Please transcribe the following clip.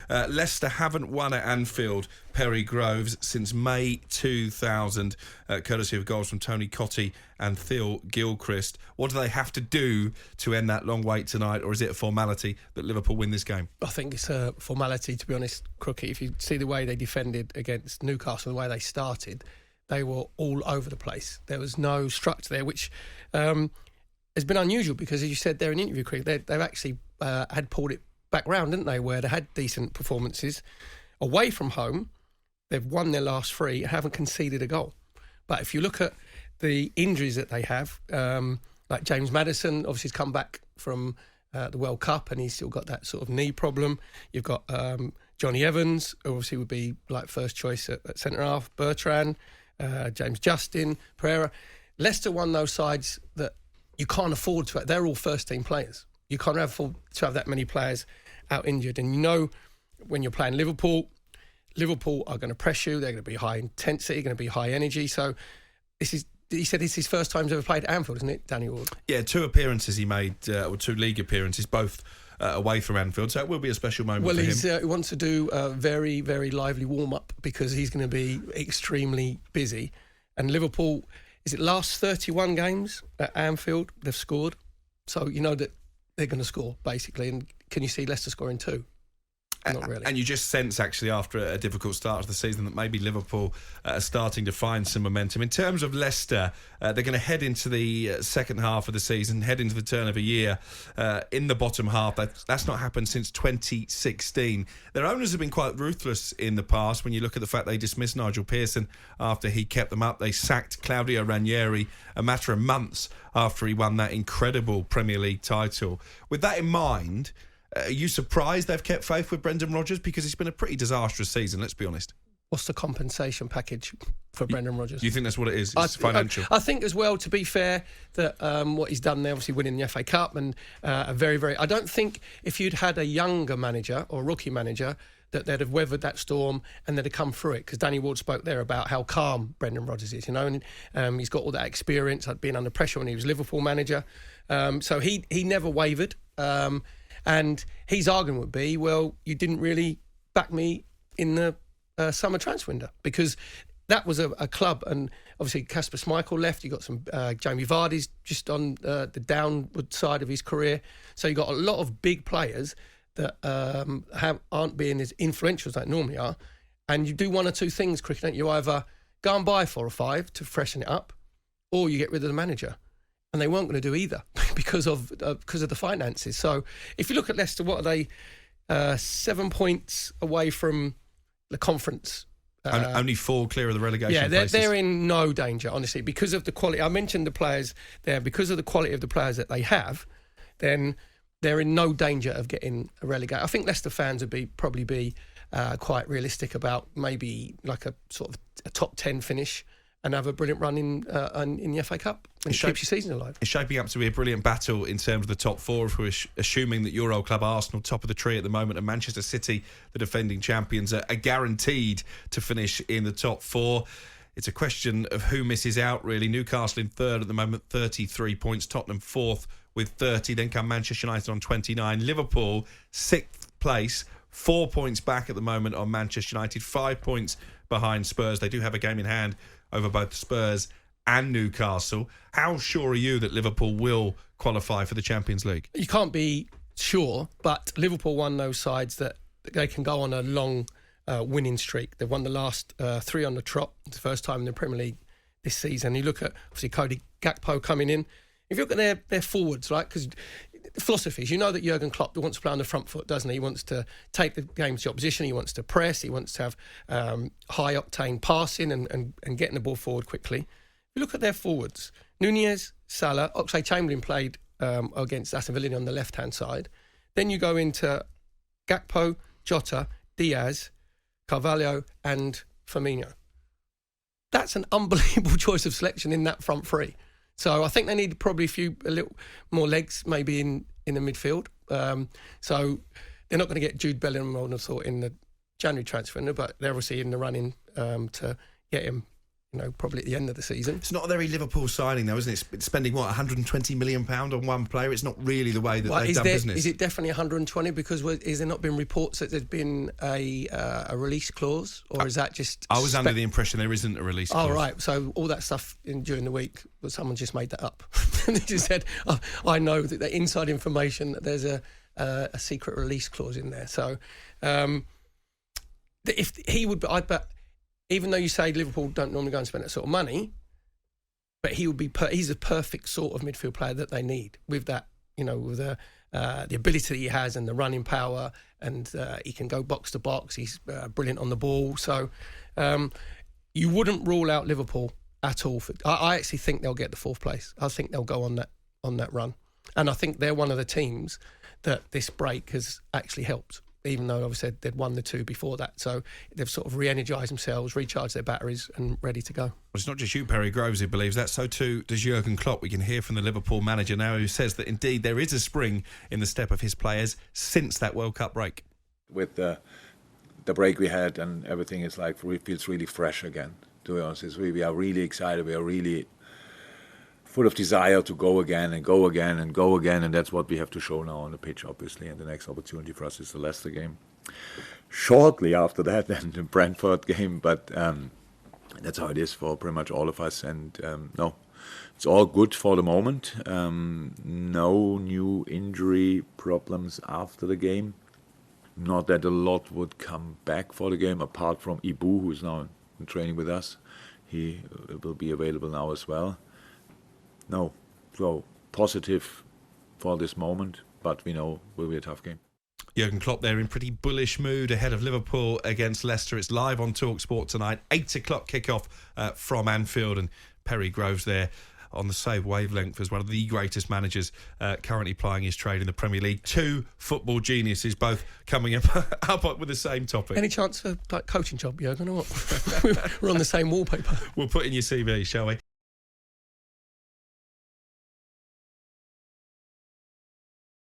Leicester haven't won at Anfield, Perry Groves, since May 2000, courtesy of goals from Tony Cottee and Theo Gilchrist. What do they have to do to end that long wait tonight, or is it a formality that Liverpool win this game? I think it's a formality, to be honest, Crookie. If you see the way they defended against Newcastle, the way they started, they were all over the place. There was no structure there, which has been unusual because, as you said there in interview, Cricket, they've actually had pulled it back round, didn't they, where they had decent performances. Away from home, they've won their last 3 and haven't conceded a goal. But if you look at the injuries that they have, like James Maddison, obviously has come back from the World Cup and he's still got that sort of knee problem. You've got Johnny Evans, who obviously would be like first choice at centre-half, Bertrand, James Justin, Pereira. Leicester won those sides that you can't afford to. They're all first-team players. You can't afford to have that many players out injured. And you know, when you're playing Liverpool are going to press you. They're going to be high intensity, going to be high energy. So he said it's his first time he's ever played at Anfield, isn't it, Danny Ward? Yeah, 2 appearances he made, or 2 league appearances, both away from Anfield. So it will be a special moment for him. He wants to do a very, very lively warm-up because he's going to be extremely busy. And Liverpool, is it last 31 games at Anfield, they've scored. So you know that they're going to score, basically. And can you see Leicester scoring 2? Not really. And you just sense, actually, after a difficult start to the season, that maybe Liverpool are starting to find some momentum. In terms of Leicester, they're going to head into the second half of the season, head into the turn of a year in the bottom half. That's not happened since 2016. Their owners have been quite ruthless in the past. When you look at the fact they dismissed Nigel Pearson after he kept them up, they sacked Claudio Ranieri a matter of months after he won that incredible Premier League title. With that in mind, are you surprised they've kept faith with Brendan Rodgers? Because it's been a pretty disastrous season, let's be honest. What's the compensation package for Brendan Rodgers? You think that's what it is? It's financial? I think as well, to be fair, that what he's done there, obviously winning the FA Cup and a very, very... I don't think if you'd had a younger manager or rookie manager that they'd have weathered that storm and they'd have come through it, because Danny Ward spoke there about how calm Brendan Rodgers is, you know, and he's got all that experience, like being under pressure when he was Liverpool manager. So he never wavered. And his argument would be, well, you didn't really back me in the summer transfer window, because that was a club, and obviously Kasper Schmeichel left. You got some Jamie Vardy's just on the downward side of his career. So you got a lot of big players that aren't being as influential as they normally are. And you do one or two things, Cricket, don't you? Either go and buy 4 or 5 to freshen it up, or you get rid of the manager. And they weren't going to do either because of the finances. So if you look at Leicester, what are they? 7 points away from the conference. Only 4 clear of the relegation places. They're in no danger, honestly, because of the quality. I mentioned the players there. Because of the quality of the players that they have, then they're in no danger of getting relegated. I think Leicester fans would probably be quite realistic about maybe like a sort of a top 10 finish and have a brilliant run in the FA Cup. And it keeps your season alive. It's shaping up to be a brilliant battle in terms of the top 4, if we're assuming that your old club Arsenal, top of the tree at the moment, and Manchester City, the defending champions, are guaranteed to finish in the top 4. It's a question of who misses out, really. Newcastle in 3rd at the moment, 33 points. Tottenham 4th with 30. Then come Manchester United on 29. Liverpool, 6th place, 4 points back at the moment on Manchester United, 5 points behind Spurs. They do have a game in hand over both Spurs and Newcastle. How sure are you that Liverpool will qualify for the Champions League? You can't be sure, but Liverpool won those sides that they can go on a long winning streak. They've won the last 3 on the trot. It's the first time in the Premier League this season. You look at, obviously, Cody Gakpo coming in. If you look at their forwards, right, because philosophies, you know that Jurgen Klopp wants to play on the front foot, doesn't he? He wants to take the game to the opposition. He wants to press. He wants to have high-octane passing and getting the ball forward quickly. If you look at their forwards, Nunez, Salah, Oxlade-Chamberlain played against Aston Villa on the left-hand side. Then you go into Gakpo, Jota, Diaz, Carvalho and Firmino. That's an unbelievable choice of selection in that front 3. So I think they need probably a little more legs maybe in the midfield. So they're not going to get Jude Bellingham, I would have thought, in the January transfer window, but they're obviously in the running to get him probably at the end of the season. It's not a very Liverpool signing, though, isn't it? It's spending, £120 million on one player. It's not really the way that they've done business. Is it definitely 120? Because is there not been reports that there's been a release clause? Or is that just... I was under the impression there isn't a release clause. Oh, right. So all that stuff during the week, someone just made that up. And they just said, I know that the inside information, that there's a secret release clause in there. So if he would... but even though you say Liverpool don't normally go and spend that sort of money, but he would be he's the perfect sort of midfield player that they need with that, with the ability that he has and the running power, and he can go box to box. He's brilliant on the ball. So you wouldn't rule out Liverpool at all. I actually think they'll get the 4th place. I think they'll go on that run, and I think they're one of the teams that this break has actually helped. Even though obviously they'd won the 2 before that. So they've sort of re-energised themselves, recharged their batteries and ready to go. Well, it's not just you, Perry Groves, who believes that. So too does Jurgen Klopp. We can hear from the Liverpool manager now, who says that indeed there is a spring in the step of his players since that World Cup break. With the break we had, and everything is feels really fresh again, to be honest. We are really excited. We are really full of desire to go again and go again and go again, and that's what we have to show now on the pitch, obviously. And the next opportunity for us is the Leicester game. Shortly after that, then the Brentford game, but that's how it is for pretty much all of us. And no, it's all good for the moment. No new injury problems after the game. Not that a lot would come back for the game, apart from Ibu, who is now in training with us. He will be available now as well. No, so positive for this moment, but we know it will be a tough game. Jurgen Klopp there in pretty bullish mood ahead of Liverpool against Leicester. It's live on talkSPORT tonight, 8 o'clock kickoff from Anfield, and Perry Groves there on the same wavelength as one of the greatest managers currently plying his trade in the Premier League. 2 football geniuses, both coming up with the same topic. Any chance for coaching job, Jurgen, or what? We're on the same wallpaper. We'll put in your CV, shall we?